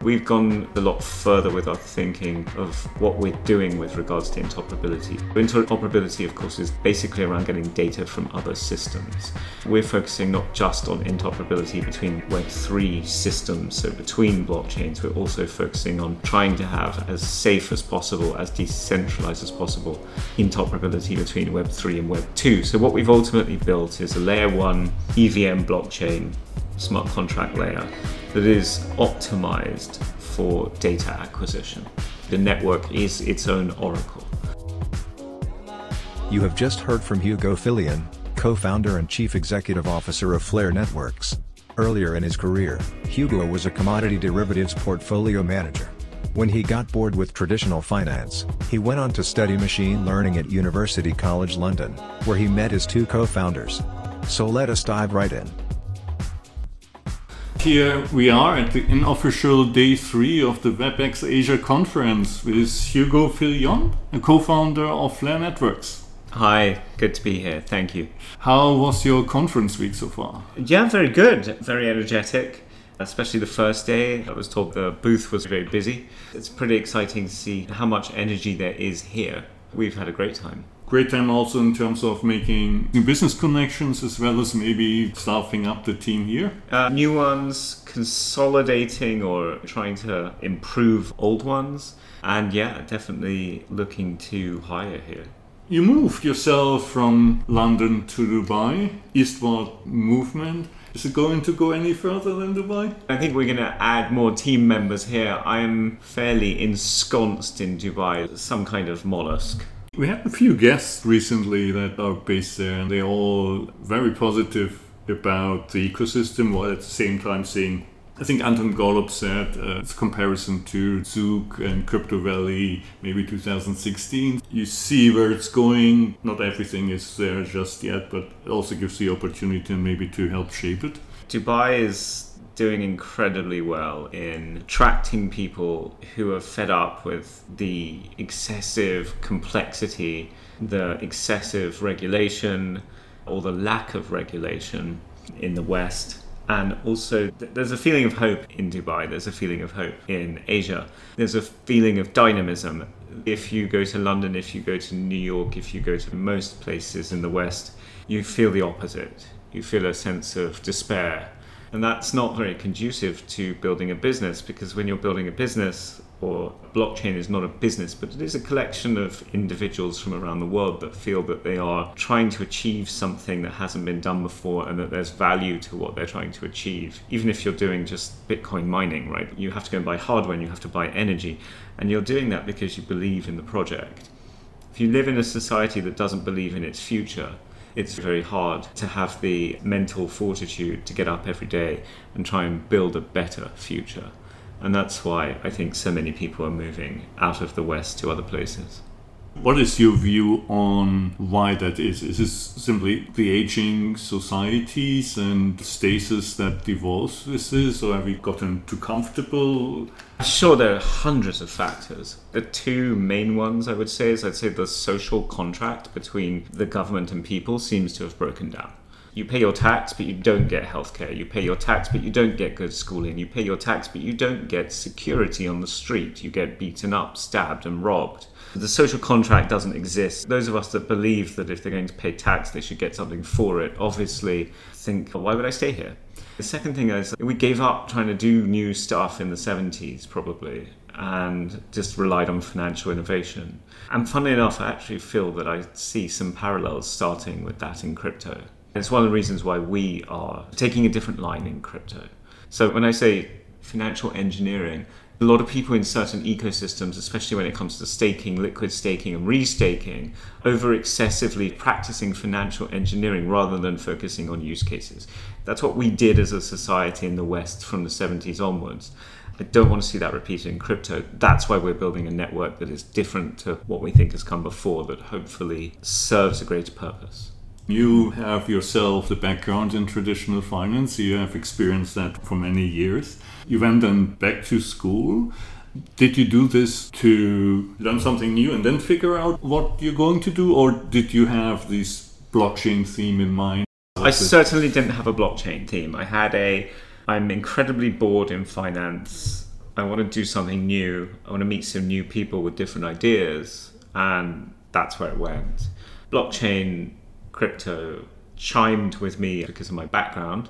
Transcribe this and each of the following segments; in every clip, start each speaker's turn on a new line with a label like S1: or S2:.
S1: We've gone a lot further with our thinking of what we're doing with regards to interoperability. Interoperability, of course, is basically around getting data from other systems. We're focusing not just on interoperability between Web3 systems, so between blockchains, we're also focusing on trying to have as safe as possible, as decentralized as possible, interoperability between Web3 and Web2. So what we've ultimately built is a layer 1 EVM blockchain, smart contract layer, that is optimized for data acquisition. The network is its own oracle.
S2: You have just heard from Hugo Phillion, co-founder and chief executive officer of Flare Networks. Earlier in his career, Hugo was a commodity derivatives portfolio manager. When he got bored with traditional finance, he went on to study machine learning at University College London, where he met his two co-founders. So let us dive right in.
S3: Here we are at the unofficial day 3 of the WebEx Asia conference with Hugo Phillion, a co-founder of Flare Networks.
S1: Hi, good to be here, thank you.
S3: How was your conference week so far?
S1: Yeah, very good, very energetic, especially the first day. I was told the booth was very busy. It's pretty exciting to see how much energy there is here. We've had a great time.
S3: Great time also in terms of making new business connections as well as maybe staffing up the team here.
S1: New ones, consolidating or trying to improve old ones. And yeah, definitely looking to hire here.
S3: You moved yourself from London to Dubai, eastward movement. Is it going to go any further than Dubai?
S1: I think we're going to add more team members here. I am fairly ensconced in Dubai, some kind of mollusk.
S3: We had a few guests recently that are based there, and they're all very positive about the ecosystem, while at the same time saying, I think Anton Golub said, it's comparison to Zouk and Crypto Valley, maybe 2016. You see where it's going. Not everything is there just yet, but it also gives the opportunity maybe to help shape it.
S1: Dubai is doing incredibly well in attracting people who are fed up with the excessive complexity, the excessive regulation, or the lack of regulation in the West. And also, there's a feeling of hope in Dubai, there's a feeling of hope in Asia, there's a feeling of dynamism. If you go to London, if you go to New York, if you go to most places in the West, you feel the opposite. You feel a sense of despair. And that's not very conducive to building a business, because when you're building a business, or blockchain is not a business, but it is a collection of individuals from around the world that feel that they are trying to achieve something that hasn't been done before and that there's value to what they're trying to achieve. Even if you're doing just Bitcoin mining, right? You have to go and buy hardware and you have to buy energy. And you're doing that because you believe in the project. If you live in a society that doesn't believe in its future, it's very hard to have the mental fortitude to get up every day and try and build a better future. And that's why I think so many people are moving out of the West to other places.
S3: What is your view on why that is? Is this simply the aging societies and stasis that evolves with this, or have we gotten too comfortable?
S1: Sure, there are hundreds of factors. The two main ones I would say is the social contract between the government and people seems to have broken down. You pay your tax, but you don't get healthcare. You pay your tax, but you don't get good schooling. You pay your tax, but you don't get security on the street. You get beaten up, stabbed, and robbed. The social contract doesn't exist. Those of us that believe that if they're going to pay tax, they should get something for it, obviously think, why would I stay here? The second thing is we gave up trying to do new stuff in the 70s, probably, and just relied on financial innovation. And funnily enough, I actually feel that I see some parallels starting with that in crypto. It's one of the reasons why we are taking a different line in crypto. So when I say financial engineering, a lot of people in certain ecosystems, especially when it comes to staking, liquid staking and restaking, over excessively practicing financial engineering rather than focusing on use cases. That's what we did as a society in the West from the 70s onwards. I don't want to see that repeated in crypto. That's why we're building a network that is different to what we think has come before, that hopefully serves a greater purpose.
S3: You have yourself the background in traditional finance. You have experienced that for many years. You went then back to school. Did you do this to learn something new and then figure out what you're going to do? Or did you have this blockchain theme in mind?
S1: I certainly didn't have a blockchain theme. I'm incredibly bored in finance. I want to do something new. I want to meet some new people with different ideas. And that's where it went. Blockchain, crypto chimed with me because of my background.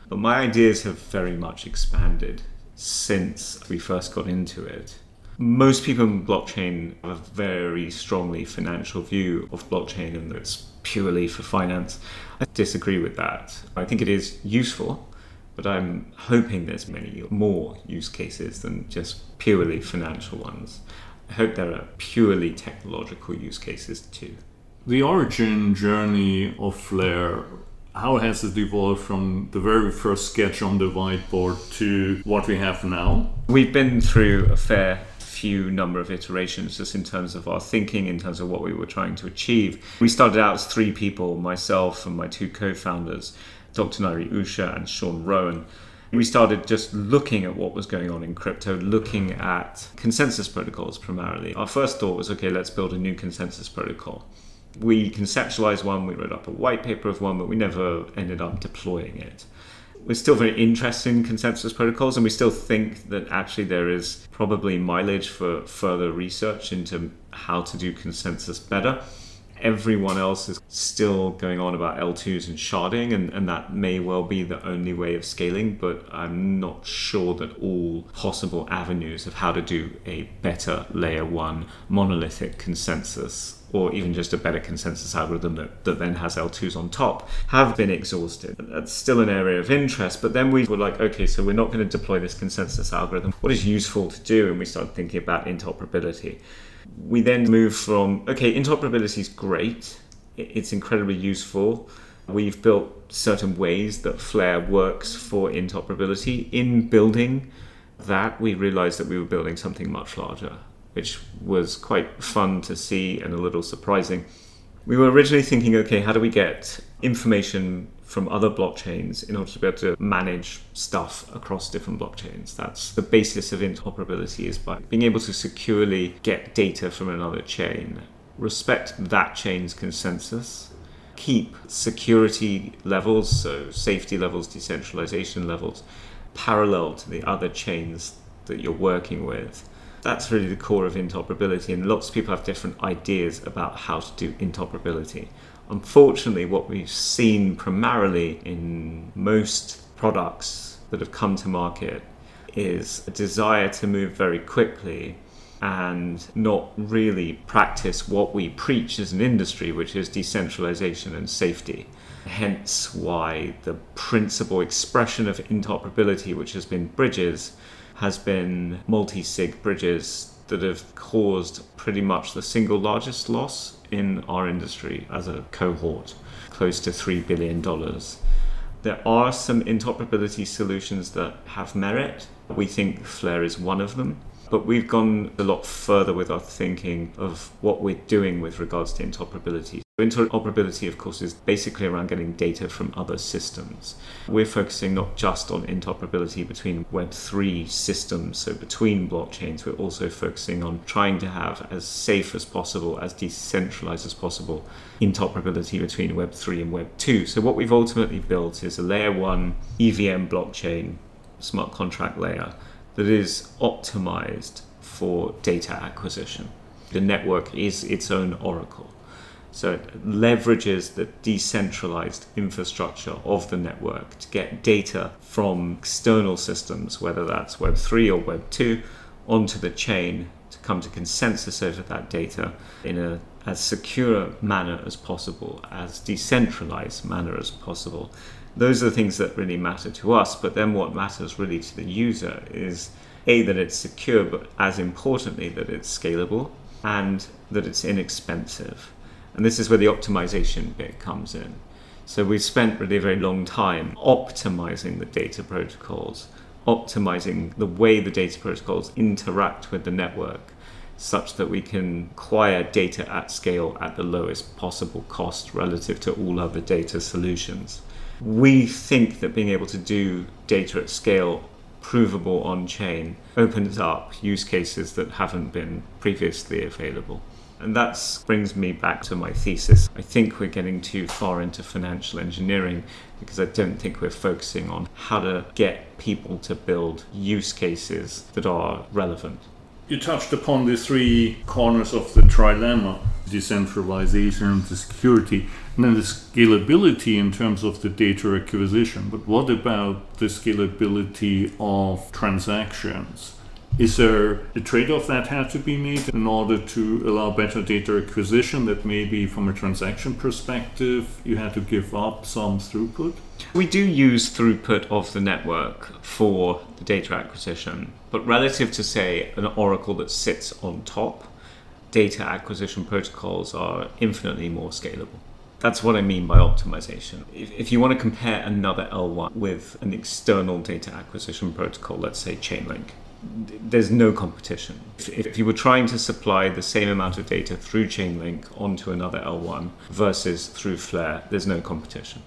S1: But my ideas have very much expanded since we first got into it. Most people in blockchain have a very strongly financial view of blockchain and that it's purely for finance. I disagree with that. I think it is useful, but I'm hoping there's many more use cases than just purely financial ones. I hope there are purely technological use cases too.
S3: The origin journey of Flare, how has it evolved from the very first sketch on the whiteboard to what we have now?
S1: We've been through a fair few number of iterations just in terms of our thinking, in terms of what we were trying to achieve. We started out as 3 people, myself and my 2 co-founders, Dr. Nairi Usha and Sean Rowan. We started just looking at what was going on in crypto, looking at consensus protocols primarily. Our first thought was, okay, let's build a new consensus protocol. We conceptualized one, we wrote up a white paper of one, but we never ended up deploying it. We're still very interested in consensus protocols, and we still think that actually there is probably mileage for further research into how to do consensus better. Everyone else is still going on about L2s and sharding, and that may well be the only way of scaling, but I'm not sure that all possible avenues of how to do a better layer 1 monolithic consensus, or even just a better consensus algorithm that then has L2s on top, have been exhausted. That's still an area of interest, but then we were like, okay, so we're not going to deploy this consensus algorithm. What is useful to do? And we started thinking about interoperability. We then moved from, okay, interoperability is great. It's incredibly useful. We've built certain ways that Flare works for interoperability. In building that, we realized that we were building something much larger, which was quite fun to see and a little surprising. We were originally thinking, okay, how do we get information from other blockchains in order to be able to manage stuff across different blockchains? That's the basis of interoperability, is by being able to securely get data from another chain, respect that chain's consensus, keep security levels, so safety levels, decentralization levels, parallel to the other chains that you're working with. That's really the core of interoperability, and lots of people have different ideas about how to do interoperability. Unfortunately, what we've seen primarily in most products that have come to market is a desire to move very quickly and not really practice what we preach as an industry, which is decentralization and safety. Hence why the principal expression of interoperability, which has been bridges, has been multi-sig bridges that have caused pretty much the single largest loss in our industry as a cohort, close to $3 billion. There are some interoperability solutions that have merit. We think Flare is one of them, but we've gone a lot further with our thinking of what we're doing with regards to interoperability. Interoperability, of course, is basically around getting data from other systems. We're focusing not just on interoperability between Web3 systems, so between blockchains, we're also focusing on trying to have as safe as possible, as decentralized as possible, interoperability between Web3 and Web2. So what we've ultimately built is a layer 1 EVM blockchain, smart contract layer, that is optimized for data acquisition. The network is its own oracle. So it leverages the decentralized infrastructure of the network to get data from external systems, whether that's Web3 or Web2, onto the chain to come to consensus over that data in a as secure manner as possible, as decentralized manner as possible. Those are the things that really matter to us, but then what matters really to the user is A, that it's secure, but as importantly, that it's scalable and that it's inexpensive. And this is where the optimization bit comes in. So we've spent really a very long time optimizing the data protocols, optimizing the way the data protocols interact with the network, such that we can acquire data at scale at the lowest possible cost relative to all other data solutions. We think that being able to do data at scale, provable on chain, opens up use cases that haven't been previously available. And that brings me back to my thesis. I think we're getting too far into financial engineering because I don't think we're focusing on how to get people to build use cases that are relevant.
S3: You touched upon the three corners of the trilemma: decentralization, the security, and then the scalability in terms of the data acquisition. But what about the scalability of transactions? Is there a trade-off that had to be made in order to allow better data acquisition, that maybe from a transaction perspective you had to give up some throughput?
S1: We do use throughput of the network for the data acquisition, but relative to, say, an Oracle that sits on top, data acquisition protocols are infinitely more scalable. That's what I mean by optimization. If you want to compare another L1 with an external data acquisition protocol, let's say Chainlink, there's no competition. If you were trying to supply the same amount of data through Chainlink onto another L1 versus through Flare, there's no competition.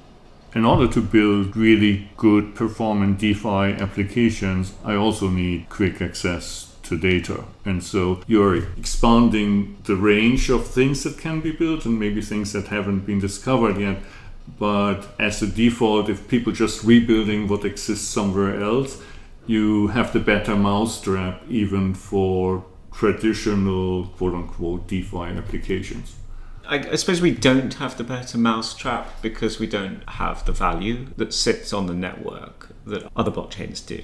S3: In order to build really good performing DeFi applications, I also need quick access to data. And so you're expanding the range of things that can be built and maybe things that haven't been discovered yet. But as a default, if people just rebuilding what exists somewhere else, you have the better mousetrap even for traditional quote-unquote DeFi applications.
S1: I suppose we don't have the better mousetrap because we don't have the value that sits on the network that other blockchains do.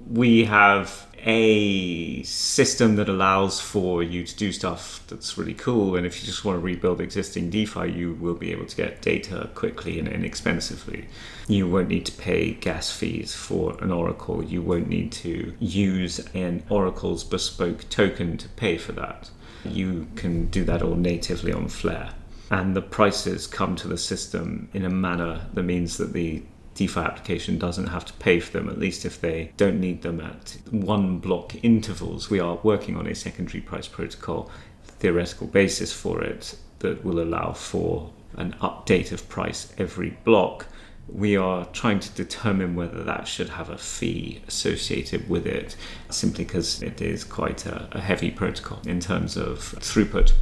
S1: We have a system that allows for you to do stuff that's really cool, and if you just want to rebuild existing DeFi, you will be able to get data quickly and inexpensively. You won't need to pay gas fees for an Oracle. You won't need to use an Oracle's bespoke token to pay for that. You can do that all natively on Flare. And the prices come to the system in a manner that means that the DeFi application doesn't have to pay for them, at least if they don't need them at one block intervals. We are working on a secondary price protocol, theoretical basis for it, that will allow for an update of price every block. We are trying to determine whether that should have a fee associated with it, simply because it is quite a heavy protocol in terms of throughput.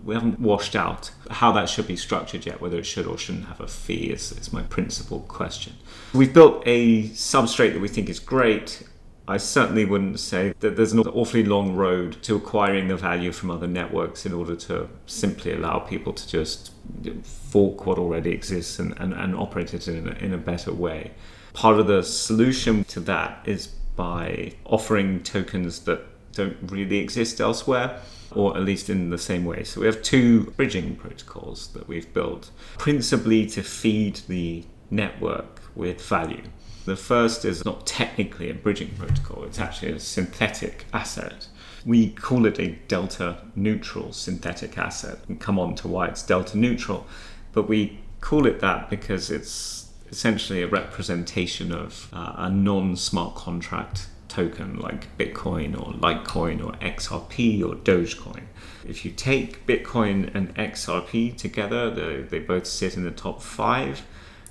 S1: We haven't washed out how that should be structured yet, whether it should or shouldn't have a fee is my principal question. We've built a substrate that we think is great. I certainly wouldn't say that there's an awfully long road to acquiring the value from other networks in order to simply allow people to just fork what already exists and operate it in a better way. Part of the solution to that is by offering tokens that don't really exist elsewhere, or at least in the same way. So we have two bridging protocols that we've built, principally to feed the network with value. The first is not technically a bridging protocol, it's actually a synthetic asset. We call it a delta neutral synthetic asset, and come on to why it's delta neutral, but we call it that because it's essentially a representation of a non-smart contract token like Bitcoin or Litecoin or XRP or Dogecoin. If you take Bitcoin and XRP together, they both sit in the top 5.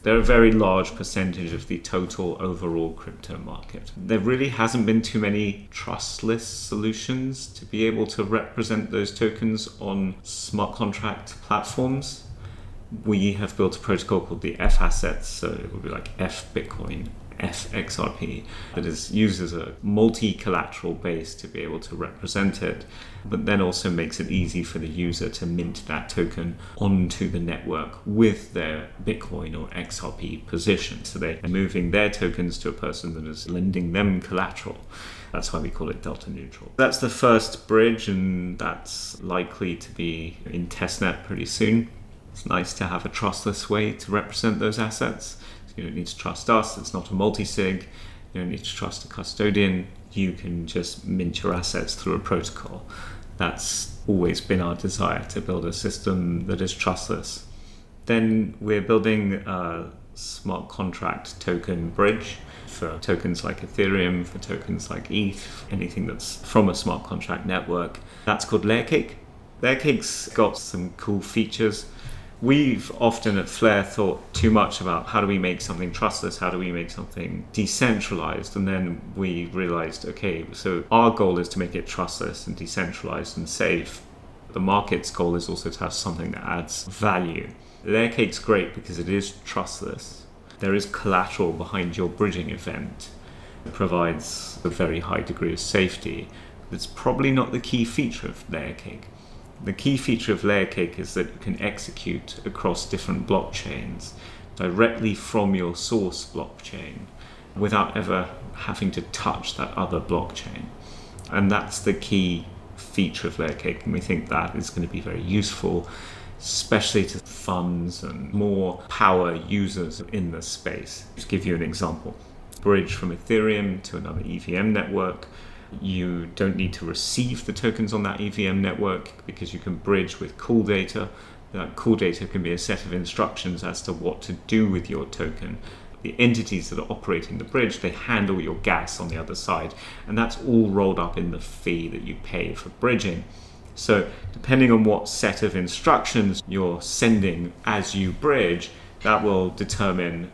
S1: They're a very large percentage of the total overall crypto market. There really hasn't been too many trustless solutions to be able to represent those tokens on smart contract platforms. We have built a protocol called the F assets, so it would be like F Bitcoin, F XRP, that is used as a multi-collateral base to be able to represent it, but then also makes it easy for the user to mint that token onto the network with their Bitcoin or XRP position. So they're moving their tokens to a person that is lending them collateral. That's why we call it delta neutral. That's the first bridge, and that's likely to be in testnet pretty soon. It's nice to have a trustless way to represent those assets. You don't need to trust us, it's not a multi-sig. You don't need to trust a custodian. You can just mint your assets through a protocol. That's always been our desire, to build a system that is trustless. Then we're building a smart contract token bridge for tokens like Ethereum, for tokens like ETH, anything that's from a smart contract network. That's called Layercake. Layercake's got some cool features. We've often at Flare thought too much about how do we make something trustless, how do we make something decentralized, and then we realized, okay, so our goal is to make it trustless and decentralized and safe. The market's goal is also to have something that adds value. Layer cake's great because it is trustless. There is collateral behind your bridging event. It provides a very high degree of safety. It's probably not the key feature of layer cake. The key feature of layer cake is that you can execute across different blockchains directly from your source blockchain without ever having to touch that other blockchain. And that's the key feature of layer cake, and we think that is going to be very useful, especially to funds and more power users in the space. Just give you an example. Bridge from Ethereum to another EVM network. You don't need to receive the tokens on that EVM network because you can bridge with cool data. That cool data can be a set of instructions as to what to do with your token. The entities that are operating the bridge, they handle your gas on the other side, and that's all rolled up in the fee that you pay for bridging. So depending on what set of instructions you're sending as you bridge, that will determine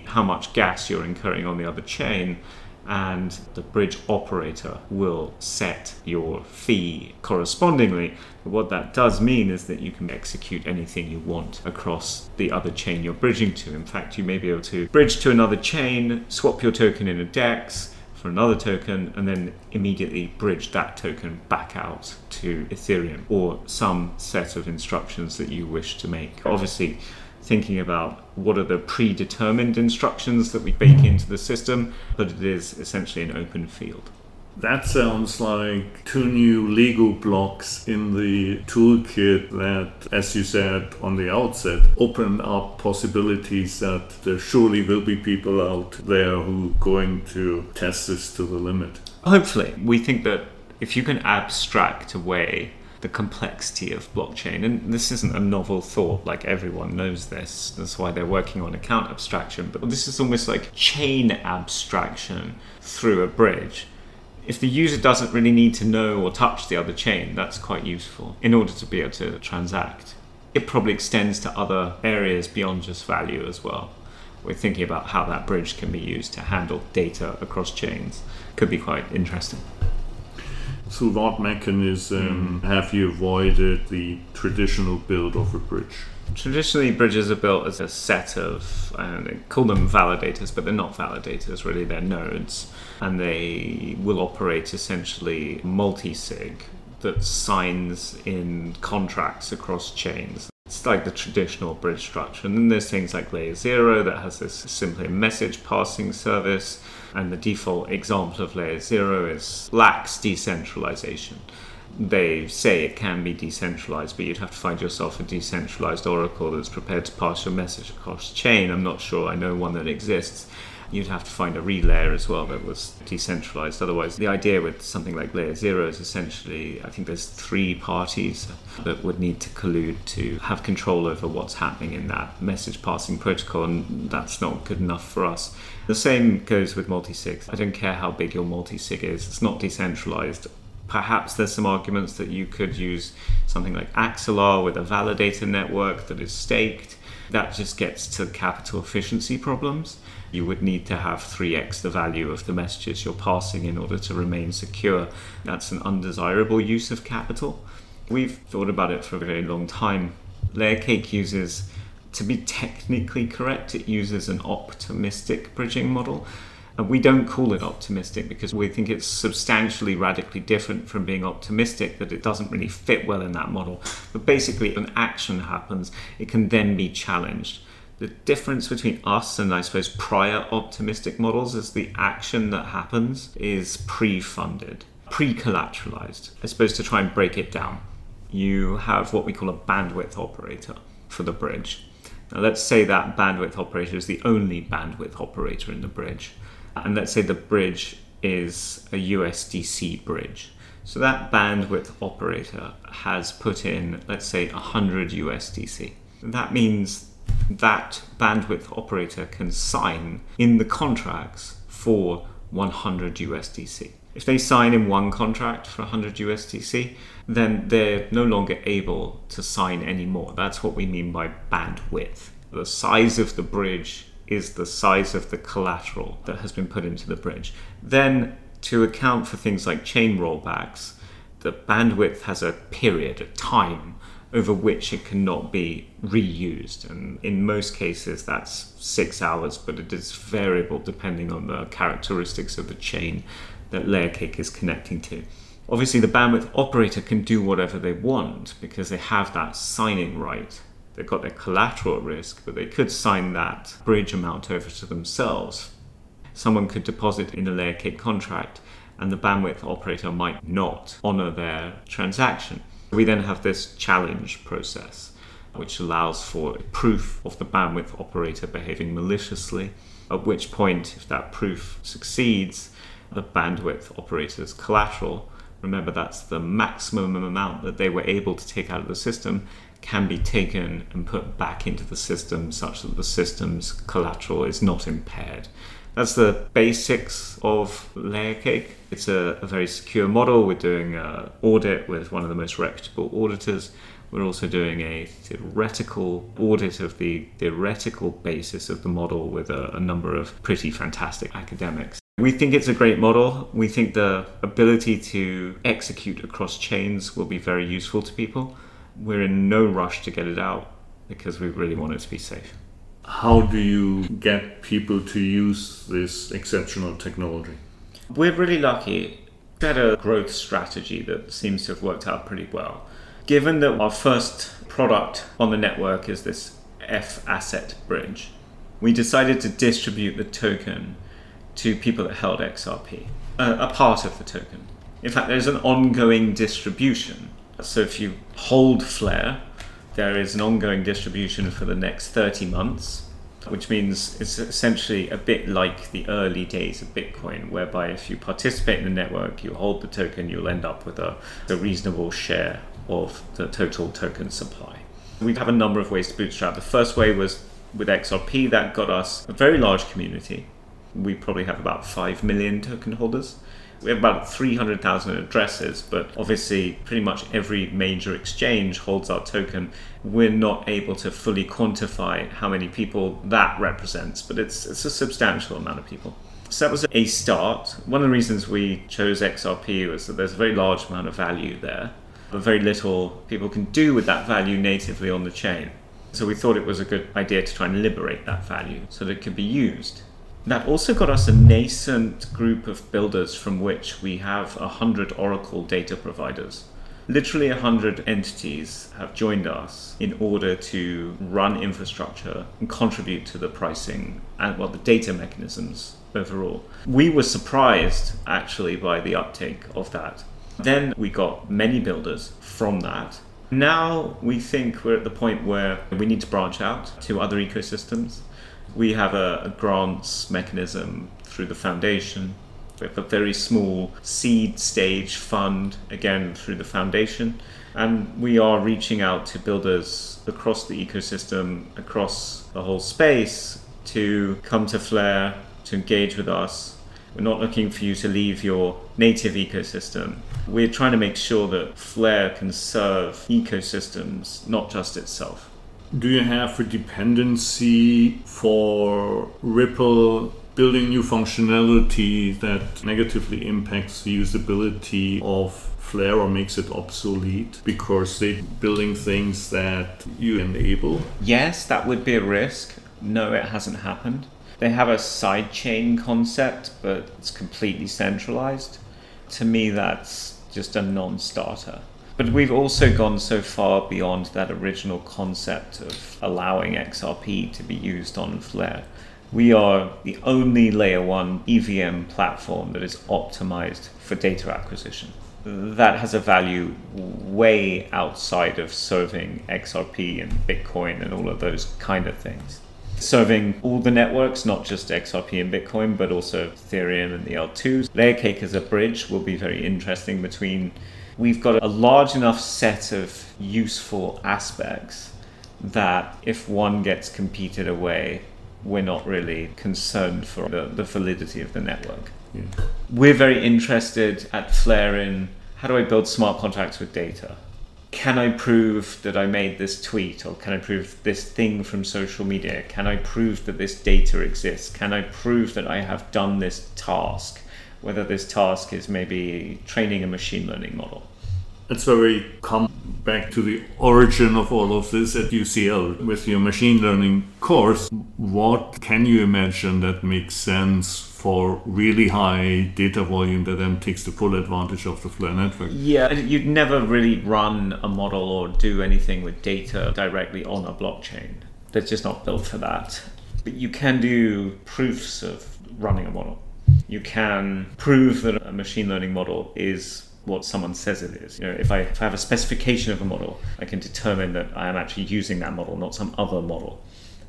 S1: how much gas you're incurring on the other chain, and the bridge operator will set your fee correspondingly. But what that does mean is that you can execute anything you want across the other chain you're bridging to. In fact, you may be able to bridge to another chain, swap your token in a DEX for another token, and then immediately bridge that token back out to Ethereum, or some set of instructions that you wish to make. Obviously, thinking about what are the predetermined instructions that we bake into the system, but it is essentially an open field.
S3: That sounds like two new Lego blocks in the toolkit that, as you said on the outset, open up possibilities that there surely will be people out there who are going to test this to the limit.
S1: Hopefully. We think that if you can abstract away the complexity of blockchain, and this isn't a novel thought, like everyone knows this, that's why they're working on account abstraction, but this is almost like chain abstraction through a bridge. If the user doesn't really need to know or touch the other chain, that's quite useful in order to be able to transact. It probably extends to other areas beyond just value as well. We're thinking about how that bridge can be used to handle data across chains. Could be quite interesting.
S3: Through what mechanism have you avoided the traditional build of a bridge?
S1: Traditionally, bridges are built as a set of, they call them validators, but they're not validators, really, they're nodes. And they will operate essentially multi-sig that signs in contracts across chains. It's like the traditional bridge structure. And then there's things like Layer 0 that has this simply a message passing service. And the default example of Layer 0 lacks decentralization. They say it can be decentralized, but you'd have to find yourself a decentralized oracle that's prepared to pass your message across chain. I'm not sure I know one that exists. You'd have to find a relayer as well that was decentralized. Otherwise, the idea with something like Layer 0 is essentially, I think there's 3 parties that would need to collude to have control over what's happening in that message passing protocol, and that's not good enough for us. The same goes with multi-sigs. I don't care how big your multi-sig is, it's not decentralized. Perhaps there's some arguments that you could use something like Axelar with a validator network that is staked. That just gets to capital efficiency problems. You would need to have 3x the value of the messages you're passing in order to remain secure. That's an undesirable use of capital. We've thought about it for a very long time. Layer cake uses, to be technically correct, it uses an optimistic bridging model. And we don't call it optimistic because we think it's substantially radically different from being optimistic, that it doesn't really fit well in that model. But basically, if an action happens, it can then be challenged. The difference between us and, I suppose, prior optimistic models is the action that happens is pre-funded, pre-collateralized. I suppose to try and break it down, you have what we call a bandwidth operator for the bridge. Now, let's say that bandwidth operator is the only bandwidth operator in the bridge. And let's say the bridge is a USDC bridge. So that bandwidth operator has put in, let's say, 100 USDC. That means that bandwidth operator can sign in the contracts for 100 USDC. If they sign in one contract for 100 USDC, then they're no longer able to sign any more. That's what we mean by bandwidth. The size of the bridge is the size of the collateral that has been put into the bridge. Then, to account for things like chain rollbacks, the bandwidth has a period, a time, over which it cannot be reused. And in most cases, that's 6 hours, but it is variable depending on the characteristics of the chain that layer cake is connecting to. Obviously, the bandwidth operator can do whatever they want because they have that signing right. They've got their collateral at risk, but they could sign that bridge amount over to themselves. Someone could deposit in a layer cake contract, and the bandwidth operator might not honor their transaction. We then have this challenge process, which allows for proof of the bandwidth operator behaving maliciously, at which point, if that proof succeeds, the bandwidth operator's collateral, remember that's the maximum amount that they were able to take out of the system, can be taken and put back into the system such that the system's collateral is not impaired. That's the basics of layer cake. It's a very secure model. We're doing an audit with one of the most reputable auditors. We're also doing a theoretical audit of the theoretical basis of the model with a number of pretty fantastic academics. We think it's a great model. We think the ability to execute across chains will be very useful to people. We're in no rush to get it out because we really want it to be safe.
S3: How do you get people to use this exceptional technology?
S1: We're really lucky. We had a growth strategy that seems to have worked out pretty well. Given that our first product on the network is this F-asset bridge, we decided to distribute the token to people that held XRP, a part of the token. In fact, there's an ongoing distribution. So if you hold Flare, there is an ongoing distribution for the next 30 months, which means it's essentially a bit like the early days of Bitcoin, whereby if you participate in the network, you hold the token, you'll end up with a reasonable share of the total token supply. We have a number of ways to bootstrap. The first way was with XRP. That got us a very large community. We probably have about 5 million token holders. We have about 300,000 addresses, but obviously pretty much every major exchange holds our token. We're not able to fully quantify how many people that represents, but it's a substantial amount of people. So that was a start. One of the reasons we chose XRP was that there's a very large amount of value there, but very little people can do with that value natively on the chain. So we thought it was a good idea to try and liberate that value so that it could be used. That also got us a nascent group of builders from which we have 100 Oracle data providers. Literally 100 entities have joined us in order to run infrastructure and contribute to the pricing and the data mechanisms overall. We were surprised actually by the uptake of that. Then we got many builders from that. Now we think we're at the point where we need to branch out to other ecosystems. We have a grants mechanism through the foundation. We have a very small seed stage fund, again through the foundation. And we are reaching out to builders across the ecosystem, across the whole space, to come to Flare, to engage with us. We're not looking for you to leave your native ecosystem. We're trying to make sure that Flare can serve ecosystems, not just itself.
S3: Do you have a dependency for Ripple building new functionality that negatively impacts the usability of Flare or makes it obsolete because they're building things that you enable?
S1: Yes, that would be a risk. No, it hasn't happened. They have a sidechain concept, but it's completely centralized. To me, that's just a non-starter. But we've also gone so far beyond that original concept of allowing XRP to be used on Flare. We are the only layer 1 EVM platform that is optimized for data acquisition. That has a value way outside of serving XRP and Bitcoin and all of those kind of things. Serving all the networks, not just XRP and Bitcoin, but also Ethereum and the L2s. Layer cake as a bridge will be very interesting between. We've got a large enough set of useful aspects that if one gets competed away, we're not really concerned for the validity of the network.
S3: Yeah.
S1: We're very interested at Flare in how do I build smart contracts with data? Can I prove that I made this tweet, or can I prove this thing from social media? Can I prove that this data exists? Can I prove that I have done this task? Whether this task is maybe training a machine learning model.
S3: That's where we come back to the origin of all of this at UCL. With your machine learning course, what can you imagine that makes sense for really high data volume that then takes the full advantage of the FLIR network?
S1: Yeah, you'd never really run a model or do anything with data directly on a blockchain. They're just not built for that. But you can do proofs of running a model. You can prove that a machine learning model is what someone says it is. If I have a specification of a model, I can determine that I am actually using that model, not some other model.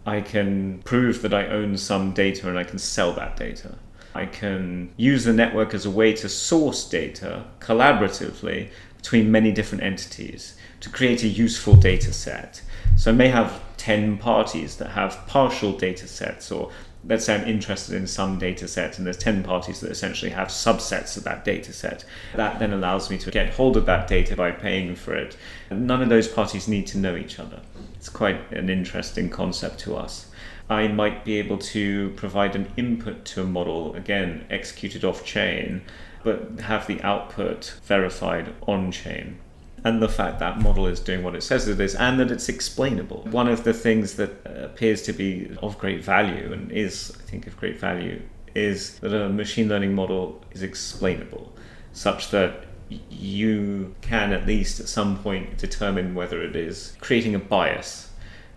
S1: I can prove that I own some data and I can sell that data. I can use the network as a way to source data collaboratively between many different entities to create a useful data set. So I may have 10 parties that have partial data sets, or let's say I'm interested in some data set and there's 10 parties that essentially have subsets of that data set. That then allows me to get hold of that data by paying for it. None of those parties need to know each other. It's quite an interesting concept to us. I might be able to provide an input to a model, again, executed off-chain, but have the output verified on-chain. And the fact that model is doing what it says it is, and that it's explainable. One of the things that appears to be of great value, and is, I think, of great value, is that a machine learning model is explainable, such that you can at least at some point determine whether it is creating a bias.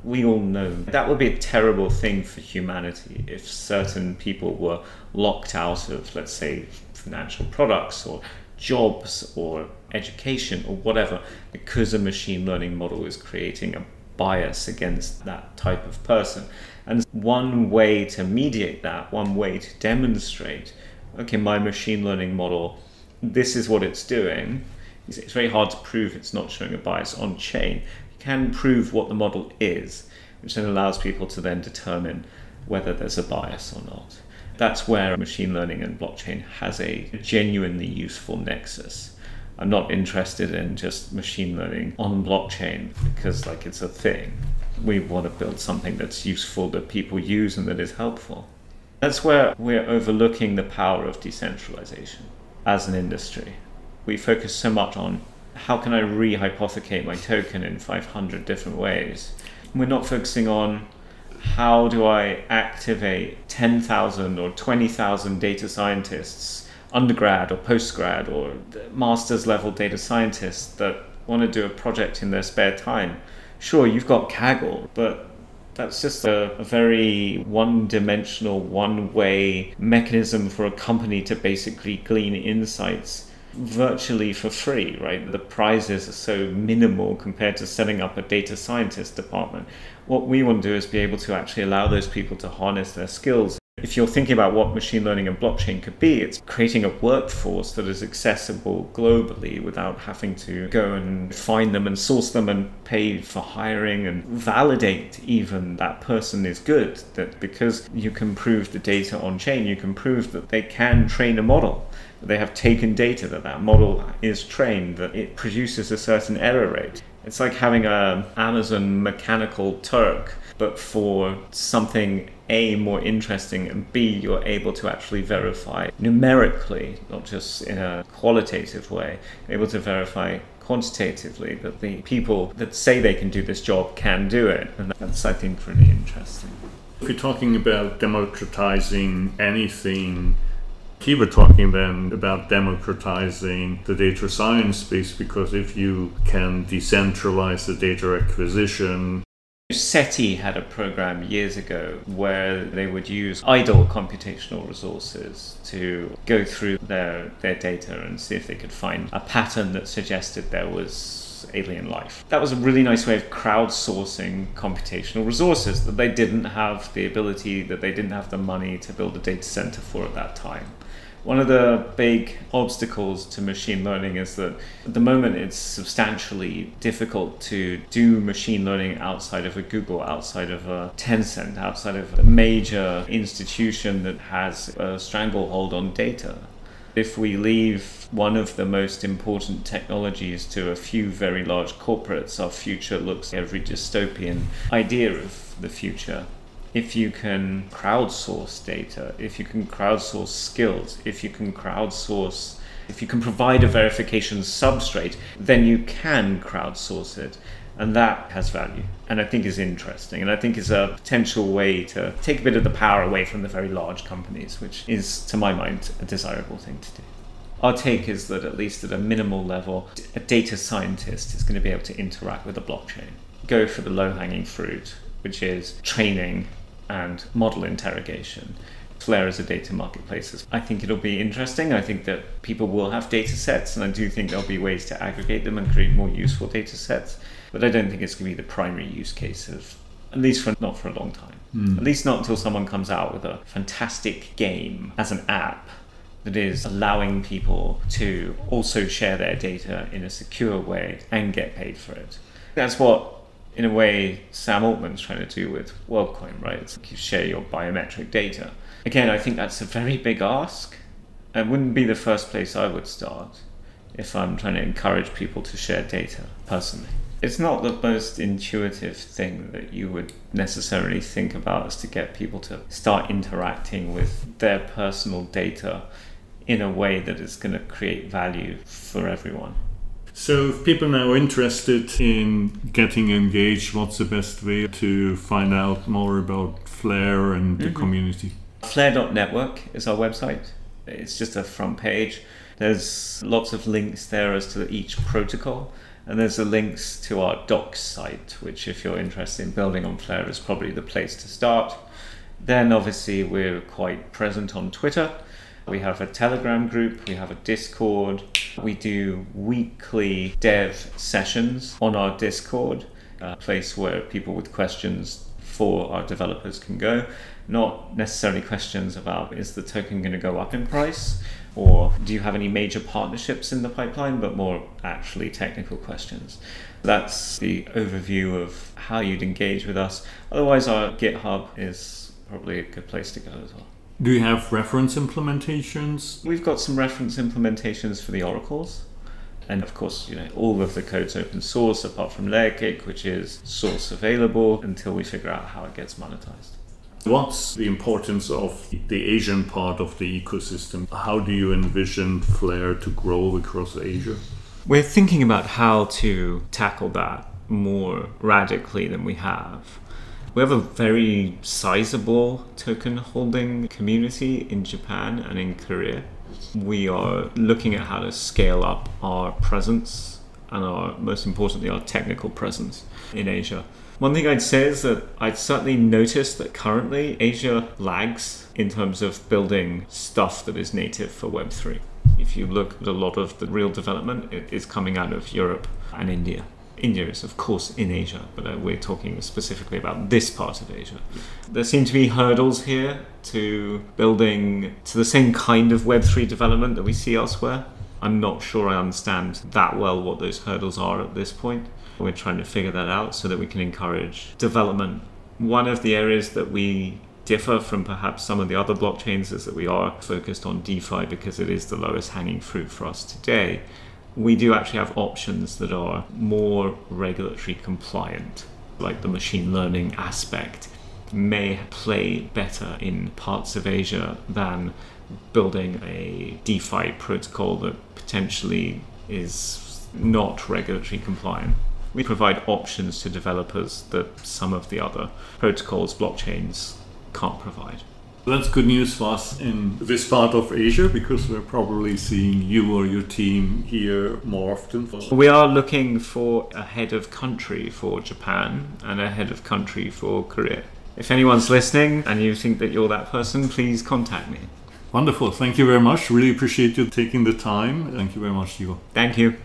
S1: We all know that would be a terrible thing for humanity if certain people were locked out of, let's say, financial products or jobs or education or whatever, because a machine learning model is creating a bias against that type of person. And one way to mediate that, one way to demonstrate, okay, my machine learning model, this is what it's doing. It's very hard to prove it's not showing a bias on chain. You can prove what the model is, which then allows people to then determine whether there's a bias or not. That's where machine learning and blockchain has a genuinely useful nexus. I'm not interested in just machine learning on blockchain because it's a thing. We want to build something that's useful, that people use, and that is helpful. That's where we're overlooking the power of decentralization as an industry. We focus so much on how can I re-hypothecate my token in 500 different ways. We're not focusing on how do I activate 10,000 or 20,000 data scientists, undergrad or postgrad or master's level data scientists that want to do a project in their spare time. Sure, you've got Kaggle, but that's just a very one-dimensional, one-way mechanism for a company to basically glean insights virtually for free, right? The prizes are so minimal compared to setting up a data scientist department. What we want to do is be able to actually allow those people to harness their skills. If you're thinking about what machine learning and blockchain could be, it's creating a workforce that is accessible globally without having to go and find them and source them and pay for hiring and validate even that person is good. That because you can prove the data on chain, you can prove that they can train a model. They have taken data, that model is trained, that it produces a certain error rate. It's like having an Amazon Mechanical Turk, but for something A, more interesting, and B, you're able to actually verify numerically, not just in a qualitative way, able to verify quantitatively that the people that say they can do this job can do it. And that's, I think, really interesting.
S3: If you're talking about democratizing anything, you were talking then about democratizing the data science space, because if you can decentralize the data acquisition.
S1: SETI had a program years ago where they would use idle computational resources to go through their data and see if they could find a pattern that suggested there was alien life. That was a really nice way of crowdsourcing computational resources that they didn't have the ability, that they didn't have the money to build a data center for at that time. One of the big obstacles to machine learning is that at the moment it's substantially difficult to do machine learning outside of a Google, outside of a Tencent, outside of a major institution that has a stranglehold on data. If we leave one of the most important technologies to a few very large corporates, our future looks every dystopian idea of the future. If you can crowdsource data, if you can crowdsource skills, if you can crowdsource If you can provide a verification substrate, then you can crowdsource it. And that has value, and I think is interesting, and I think is a potential way to take a bit of the power away from the very large companies, which is, to my mind, a desirable thing to do. Our take is that, at least at a minimal level, a data scientist is going to be able to interact with a blockchain. Go for the low-hanging fruit, which is training and model interrogation. Flare as a data marketplace. I think it'll be interesting. I think that people will have data sets, and I do think there'll be ways to aggregate them and create more useful data sets. But I don't think it's going to be the primary use case of, at least not for a long time. At least not until someone comes out with a fantastic game as an app that is allowing people to also share their data in a secure way and get paid for it. That's what, in a way, Sam Altman's trying to do with WorldCoin, right? It's like you share your biometric data. Again, I think that's a very big ask. It wouldn't be the first place I would start if I'm trying to encourage people to share data personally. It's not the most intuitive thing that you would necessarily think about, is to get people to start interacting with their personal data in a way that is going to create value for everyone.
S3: So if people now are interested in getting engaged, what's the best way to find out more about Flare and the community?
S1: Flare.network is our website. It's just a front page. There's lots of links there as to each protocol. And there's the links to our docs site, which, if you're interested in building on Flare, is probably the place to start. Then obviously we're quite present on Twitter. We have a Telegram group, we have a Discord. We do weekly dev sessions on our Discord, a place where people with questions for our developers can go. Not necessarily questions about, is the token going to go up in price? Or do you have any major partnerships in the pipeline, but more actually technical questions. That's the overview of how you'd engage with us. Otherwise, our GitHub is probably a good place to go as well.
S3: Do you have reference implementations?
S1: We've got some reference implementations for the oracles. And of course, all of the code's open source, apart from LayerCake, which is source available until we figure out how it gets monetized.
S3: What's the importance of the Asian part of the ecosystem? How do you envision Flare to grow across Asia?
S1: We're thinking about how to tackle that more radically than we have. We have a very sizable token holding community in Japan and in Korea. We are looking at how to scale up our presence and most importantly, our technical presence in Asia. One thing I'd say is that I'd certainly noticed that currently Asia lags in terms of building stuff that is native for Web3. If you look at a lot of the real development, it is coming out of Europe and India. India is, of course, in Asia, but we're talking specifically about this part of Asia. There seem to be hurdles here to building to the same kind of Web3 development that we see elsewhere. I'm not sure I understand that well what those hurdles are at this point. We're trying to figure that out so that we can encourage development. One of the areas that we differ from perhaps some of the other blockchains is that we are focused on DeFi because it is the lowest hanging fruit for us today. We do actually have options that are more regulatory compliant, like the machine learning aspect may play better in parts of Asia than building a DeFi protocol that potentially is not regulatory compliant. We provide options to developers that some of the other protocols, blockchains, can't provide.
S3: That's good news for us in this part of Asia, because we're probably seeing you or your team here more often.
S1: We are looking for a head of country for Japan and a head of country for Korea. If anyone's listening and you think that you're that person, please contact me.
S3: Wonderful. Thank you very much. Really appreciate you taking the time. Thank you very much, Hugo.
S1: Thank you.